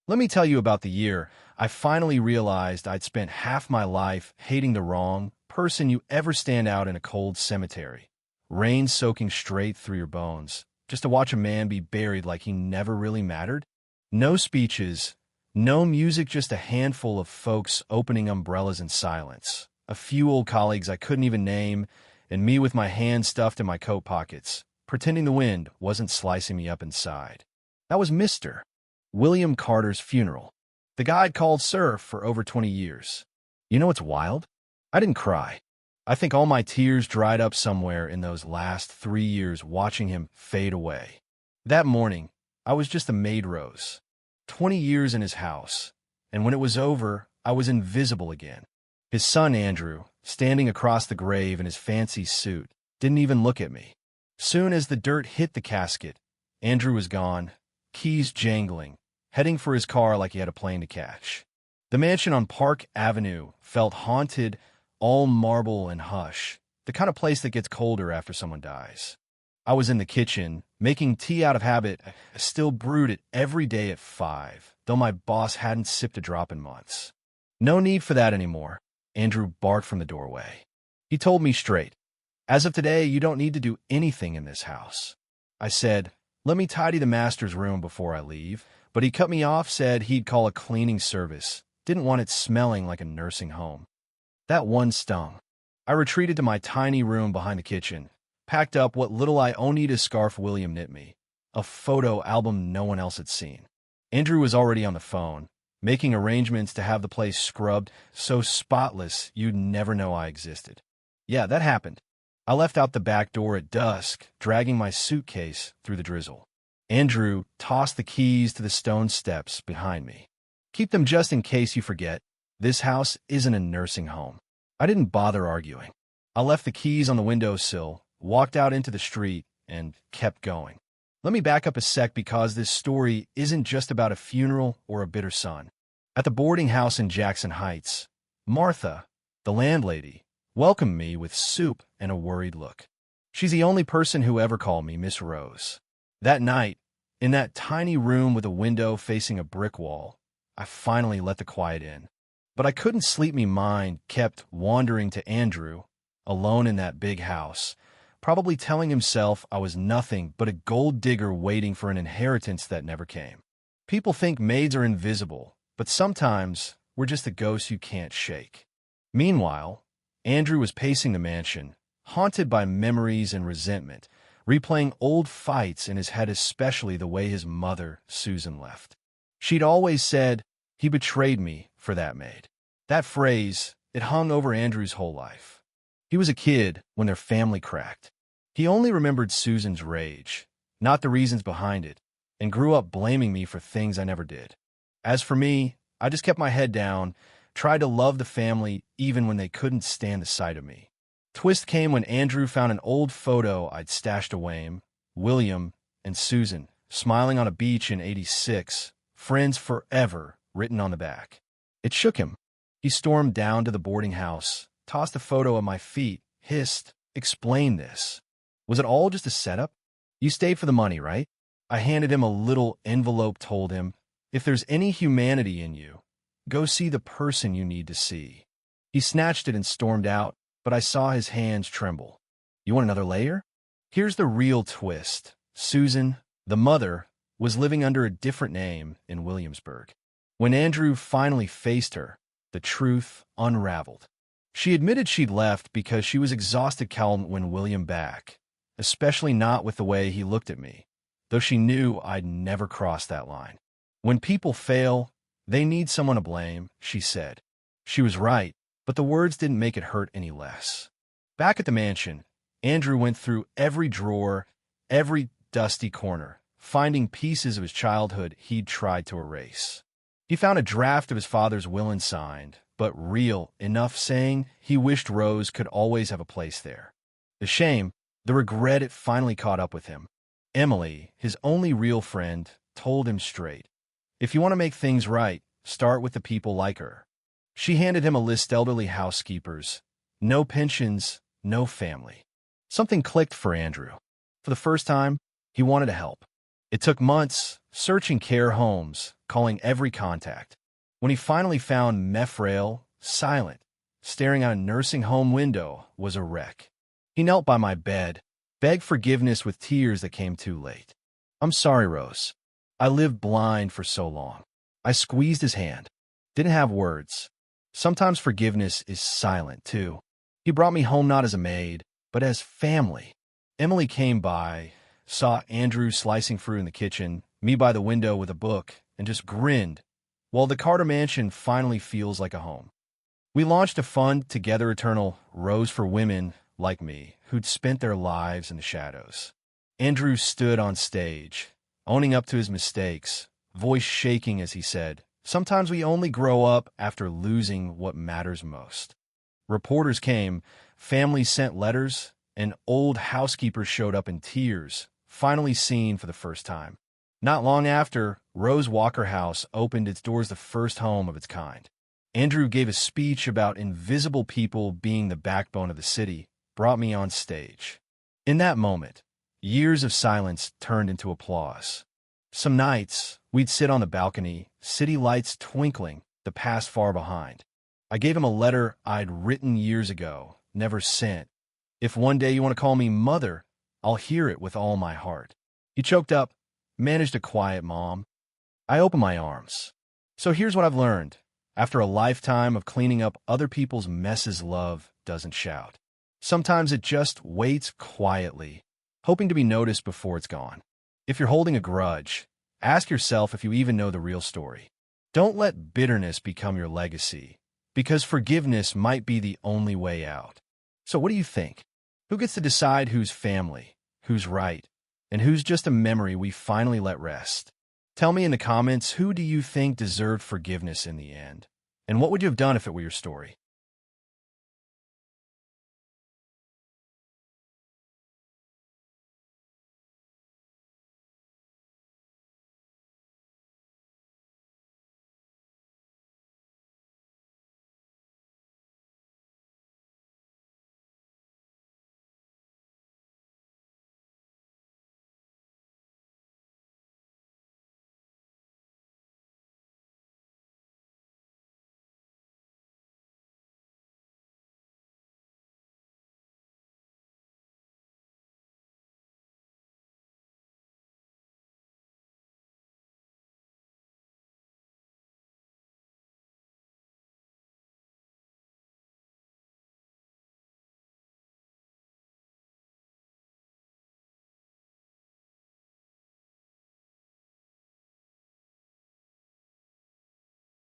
Let me tell you about the year I finally realized I'd spent half my life hating the wrong person you ever stand out in a cold cemetery. Rain soaking straight through your bones, just to watch a man be buried like he never really mattered. No speeches, no music, just a handful of folks opening umbrellas in silence. A few old colleagues I couldn't even name, and me with my hands stuffed in my coat pockets, pretending the wind wasn't slicing me up inside. That was Mr. William Carter's funeral. The guy I'd called Sir for over 20 years. You know what's wild? I didn't cry. I think all my tears dried up somewhere in those last 3 years watching him fade away. That morning, I was just a maid rose. 20 years in his house, and when it was over, I was invisible again. His son Andrew, standing across the grave in his fancy suit, didn't even look at me. Soon as the dirt hit the casket, Andrew was gone, keys jangling, heading for his car like he had a plane to catch. The mansion on Park Avenue felt haunted, all marble and hush, the kind of place that gets colder after someone dies. I was in the kitchen, making tea out of habit. I still brewed it every day at 5, though my boss hadn't sipped a drop in months. No need for that anymore, Andrew barked from the doorway. He told me straight, "As of today, you don't need to do anything in this house." I said, "Let me tidy the master's room before I leave," but he cut me off, said he'd call a cleaning service, didn't want it smelling like a nursing home. That one stung. I retreated to my tiny room behind the kitchen, packed up what little I Oneida scarf William knit me, a photo album no one else had seen. Andrew was already on the phone, making arrangements to have the place scrubbed so spotless you'd never know I existed. Yeah, that happened. I left out the back door at dusk, dragging my suitcase through the drizzle. Andrew tossed the keys to the stone steps behind me. "Keep them just in case you forget. This house isn't a nursing home." I didn't bother arguing. I left the keys on the windowsill, walked out into the street, and kept going. Let me back up a sec because this story isn't just about a funeral or a bitter son. At the boarding house in Jackson Heights, Martha, the landlady, welcomed me with soup and a worried look. She's the only person who ever called me Miss Rose. That night, in that tiny room with a window facing a brick wall, I finally let the quiet in. But I couldn't sleep. Me mind kept wandering to Andrew, alone in that big house, probably telling himself I was nothing but a gold digger waiting for an inheritance that never came. People think maids are invisible, but sometimes we're just a ghost you can't shake. Meanwhile, Andrew was pacing the mansion, haunted by memories and resentment, replaying old fights in his head, especially the way his mother, Susan, left. She'd always said, "He betrayed me for that maid." That phrase, it hung over Andrew's whole life. He was a kid when their family cracked. He only remembered Susan's rage, not the reasons behind it, and grew up blaming me for things I never did. As for me, I just kept my head down, tried to love the family even when they couldn't stand the sight of me. Twist came when Andrew found an old photo I'd stashed away, William and Susan, smiling on a beach in '86, friends forever written on the back. It shook him. He stormed down to the boarding house, tossed a photo at my feet, hissed, "Explain this. Was it all just a setup? You stayed for the money, right?" I handed him a little envelope, told him, "If there's any humanity in you, go see the person you need to see." He snatched it and stormed out, but I saw his hands tremble. "You want another layer?" Here's the real twist. Susan, the mother, was living under a different name in Williamsburg. When Andrew finally faced her, the truth unraveled. She admitted she'd left because she was exhausted counting when William back, especially not with the way he looked at me, though she knew I'd never crossed that line. "When people fail, they need someone to blame," she said. She was right, but the words didn't make it hurt any less. Back at the mansion, Andrew went through every drawer, every dusty corner, finding pieces of his childhood he'd tried to erase. He found a draft of his father's will unsigned, but real enough, saying he wished Rose could always have a place there. The shame, the regret, it finally caught up with him. Emily, his only real friend, told him straight, "If you want to make things right, start with the people like her." She handed him a list: elderly housekeepers, no pensions, no family. Something clicked for Andrew. For the first time, he wanted to help. It took months, searching care homes, calling every contact. When he finally found me, frail, silent, staring out a nursing home window, was a wreck. He knelt by my bed, begged forgiveness with tears that came too late. "I'm sorry, Rose. I lived blind for so long." I squeezed his hand. Didn't have words. Sometimes forgiveness is silent, too. He brought me home not as a maid, but as family. Emily came by, saw Andrew slicing fruit in the kitchen, me by the window with a book, and just grinned, while the Carter Mansion finally feels like a home. We launched a fund, Together Eternal, Rose, for women like me who'd spent their lives in the shadows. Andrew stood on stage, owning up to his mistakes, voice shaking as he said, "Sometimes we only grow up after losing what matters most." Reporters came, families sent letters, and old housekeepers showed up in tears, finally seen for the first time. Not long after, Rose Walker House opened its doors, the first home of its kind. Andrew gave a speech about invisible people being the backbone of the city, brought me on stage. In that moment, years of silence turned into applause. Some nights, we'd sit on the balcony, city lights twinkling, the past far behind. I gave him a letter I'd written years ago, never sent. "If one day you want to call me Mother, I'll hear it with all my heart." He choked up, managed a quiet mom. I opened my arms. So here's what I've learned. After a lifetime of cleaning up other people's messes, love doesn't shout. Sometimes it just waits quietly, hoping to be noticed before it's gone. If you're holding a grudge, ask yourself if you even know the real story. Don't let bitterness become your legacy, because forgiveness might be the only way out. So what do you think? Who gets to decide who's family, who's right, and who's just a memory we finally let rest? Tell me in the comments, who do you think deserved forgiveness in the end? And what would you have done if it were your story?